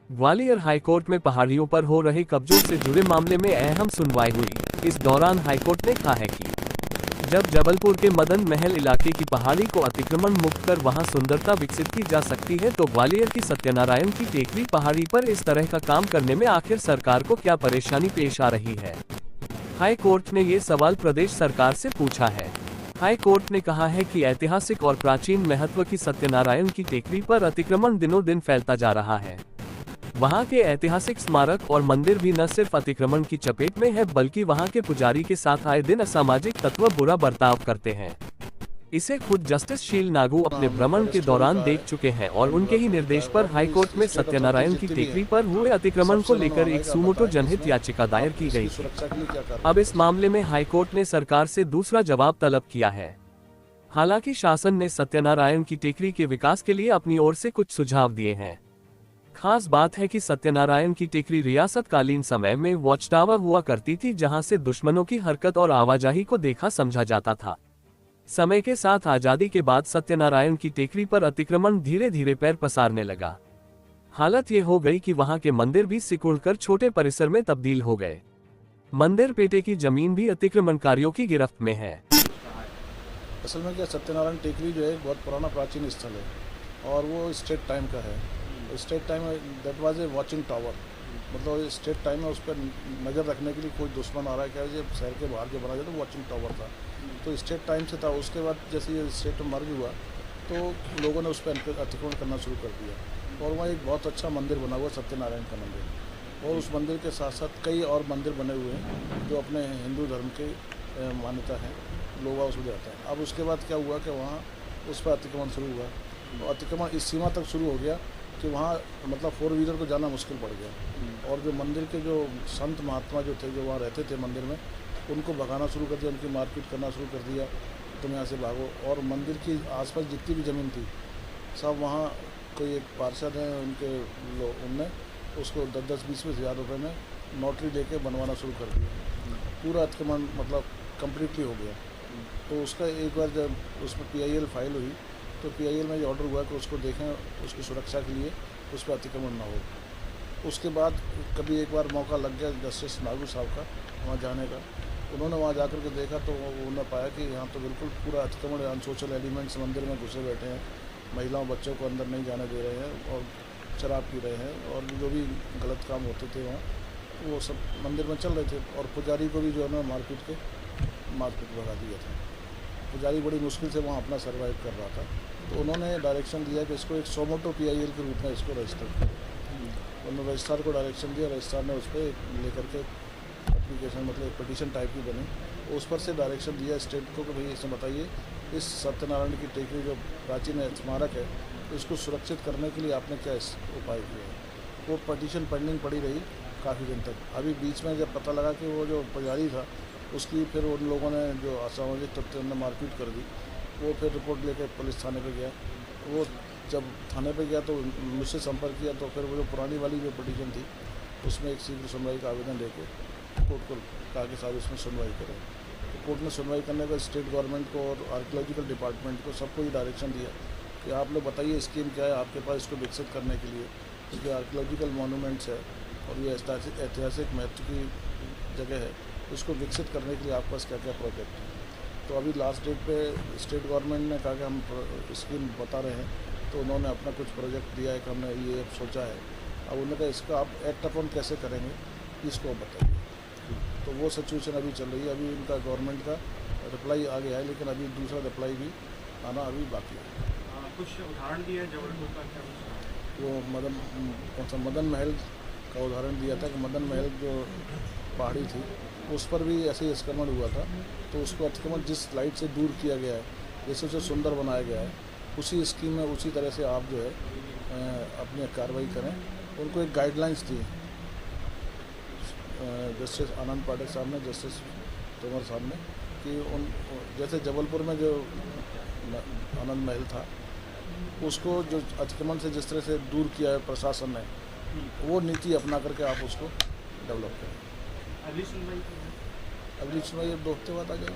Gwalior high court में पहाड़ियों पर हो रहे कब्जों से जुड़े मामले में अहम सुनवाई हुई। इस दौरान हाईकोर्ट ने कहा है कि जब जबलपुर के मदन महल इलाके की पहाड़ी को अतिक्रमण मुक्त कर वहां सुंदरता विकसित की जा सकती है, तो ग्वालियर की सत्यनारायण की टेकरी पहाड़ी पर इस तरह का काम करने में आखिर सरकार को क्या परेशानी पेश आ रही है। हाई कोर्ट ने ये सवाल प्रदेश सरकार से पूछा है। हाई कोर्ट ने कहा है कि ऐतिहासिक और प्राचीन महत्व की सत्यनारायण की टेकरी पर अतिक्रमण दिनों दिन फैलता जा रहा है। वहां के ऐतिहासिक स्मारक और मंदिर भी न सिर्फ अतिक्रमण की चपेट में है, बल्कि वहां के पुजारी के साथ आए दिन असामाजिक तत्व बुरा बर्ताव करते हैं। इसे खुद जस्टिस शील नागू अपने भ्रमण के दौरान देख चुके हैं और उनके ही निर्देश पर हाईकोर्ट में सत्यनारायण की टेकरी पर हुए अतिक्रमण को लेकर एक सुमोटो जनहित याचिका दायर की गई थी। अब इस मामले में हाईकोर्ट ने सरकार से दूसरा जवाब तलब किया है। हालांकि शासन ने सत्यनारायण की टेकरी के विकास के लिए अपनी ओर से कुछ सुझाव दिए हैं। खास बात है कि सत्यनारायण की टेकरी रियासत कालीन समय में वॉच टावर हुआ करती थी, जहां से दुश्मनों की हरकत और आवाजाही को देखा समझा जाता था। समय के साथ आजादी के बाद सत्यनारायण की टेकरी पर अतिक्रमण धीरे धीरे पैर पसारने लगा। हालत ये हो गई कि वहां के मंदिर भी सिकुड़कर छोटे परिसर में तब्दील हो गए। मंदिर पेटे की जमीन भी अतिक्रमणकारियों की गिरफ्त में है। असल में क्या, सत्यनारायण टेकरी जो है बहुत पुराना प्राचीन स्थल है और वो स्टेट टाइम का है। State time that was a watching tower, मतलब स्टेट टाइम में उस पर नज़र रखने के लिए कोई दुश्मन आ रहा है क्या, जब शहर के बाहर जो बना जाए तो वॉचिंग टावर था, तो स्टेट टाइम से था। उसके बाद जैसे ये स्टेट मर्ज हुआ तो लोगों ने उस पर अतिक्रमण करना शुरू कर दिया और वहाँ एक बहुत अच्छा मंदिर बना हुआ सत्यनारायण का मंदिर, और उस मंदिर के साथ साथ कई और मंदिर बने हुए हैं जो अपने हिंदू धर्म के मान्यता है, लोग उसमें जाते हैं। अब उसके बाद क्या हुआ कि वहाँ उस पर अतिक्रमण शुरू हुआ और अतिक्रमण इस सीमा तक शुरू हो गया कि वहाँ मतलब 4 व्हीलर को जाना मुश्किल पड़ गया और जो मंदिर के जो संत महात्मा जो थे, जो वहाँ रहते थे मंदिर में, उनको भगाना शुरू कर दिया, उनकी मारपीट करना शुरू कर दिया, तुम यहाँ से भागो। और मंदिर की आसपास जितनी भी ज़मीन थी सब वहाँ कोई एक पार्षद हैं उनके उनने उसको 10-20 हज़ार रुपये में नोटरी लेके बनवाना शुरू कर दिया। पूरा अतिक्रमण मतलब कम्प्लीटली हो गया। तो उसका एक बार जब उसमें PIL फाइल हुई तो PIL में ये ऑर्डर हुआ कि उसको देखें, उसकी सुरक्षा के लिए उस पर अतिक्रमण ना हो। उसके बाद कभी एक बार मौका लग गया जस्टिस नागू साहब का वहाँ जाने का, उन्होंने वहाँ जाकर के देखा तो उन्होंने पाया कि यहाँ तो बिल्कुल पूरा अतिक्रमण, अनसोशल एलिमेंट्स मंदिर में घुसे बैठे हैं, महिलाओं बच्चों को अंदर नहीं जाने दे रहे हैं और शराब पी रहे हैं और जो भी गलत काम होते थे वहाँ वो सब मंदिर में चल रहे थे। और पुजारी को भी जो है ना मारपीट भगा दिया था। पुजारी बड़ी मुश्किल से वहाँ अपना सर्वाइव कर रहा था, तो उन्होंने डायरेक्शन दिया कि इसको एक सोमोटो PIL के रूप में इसको रजिस्टर करें। उन्होंने रजिस्ट्रार को डायरेक्शन दिया, रजिस्ट्रार ने उस पर लेकर के एप्लीकेशन मतलब एक पिटीशन टाइप की बनी, उस पर से डायरेक्शन दिया स्टेट को कि भाई इसे बताइए इस सत्यनारायण की टेकरी जो प्राचीन स्मारक है इसको सुरक्षित करने के लिए आपने क्या उपाय किया है। वो पिटीशन पेंडिंग पड़ी रही काफ़ी दिन तक। अभी बीच में जब पता लगा कि वो जो पुजारी था उसकी फिर उन लोगों ने जो असामाजिक तत्व ने मारपीट कर दी, वो फिर रिपोर्ट लेकर पुलिस थाने पे गया। वो जब थाने पे गया तो मुझसे संपर्क किया, तो फिर वो जो पुरानी वाली जो पिटीशन थी उसमें एक शीघ्र सुनवाई का आवेदन लेके कोर्ट को कहा कि साहब इसमें सुनवाई करें। तो कोर्ट ने सुनवाई करने का स्टेट गवर्नमेंट को और आर्कियोलॉजिकल डिपार्टमेंट को सबको ये डायरेक्शन दिया कि आप लोग बताइए स्कीम क्या है आपके पास इसको विकसित करने के लिए, क्योंकि आर्कियोलॉजिकल मोनूमेंट्स है और ये ऐतिहासिक महत्व की जगह है, इसको विकसित करने के लिए आपके पास क्या क्या प्रोजेक्ट है। तो अभी लास्ट डेट पे स्टेट गवर्नमेंट ने कहा कि हम स्कीम बता रहे हैं, तो उन्होंने अपना कुछ प्रोजेक्ट दिया है कि हमने ये सोचा है। अब उन्होंने कहा इसका आप एक्ट अपॉन कैसे करेंगे इसको बताइए। तो वो सिचुएशन अभी चल रही है। अभी इनका गवर्नमेंट का रिप्लाई आ गया है, लेकिन अभी दूसरा रिप्लाई भी आना अभी बाकी है। कुछ उदाहरण दिया है जबलपुर का क्या? वो मदन महल का उदाहरण दिया था कि मदन महल जो पहाड़ी थी उस पर भी ऐसे ही अतिक्रमण हुआ था, तो उसको अतिक्रमण जिस लाइट से दूर किया गया है, जैसे उसे सुंदर बनाया गया है, उसी स्कीम में उसी तरह से आप जो है अपनी कार्रवाई करें। उनको एक गाइडलाइंस दी जस्टिस आनंद पाठक साहब ने, जस्टिस तोमर साहब ने, कि उन जैसे जबलपुर में जो आनंद महल था उसको जो अतिक्रमण से जिस तरह से दूर किया है प्रशासन ने, वो नीति अपना करके आप उसको डेवलप करें। अगली सुनवाई अब 2 हफ्ते बाद आ जाए।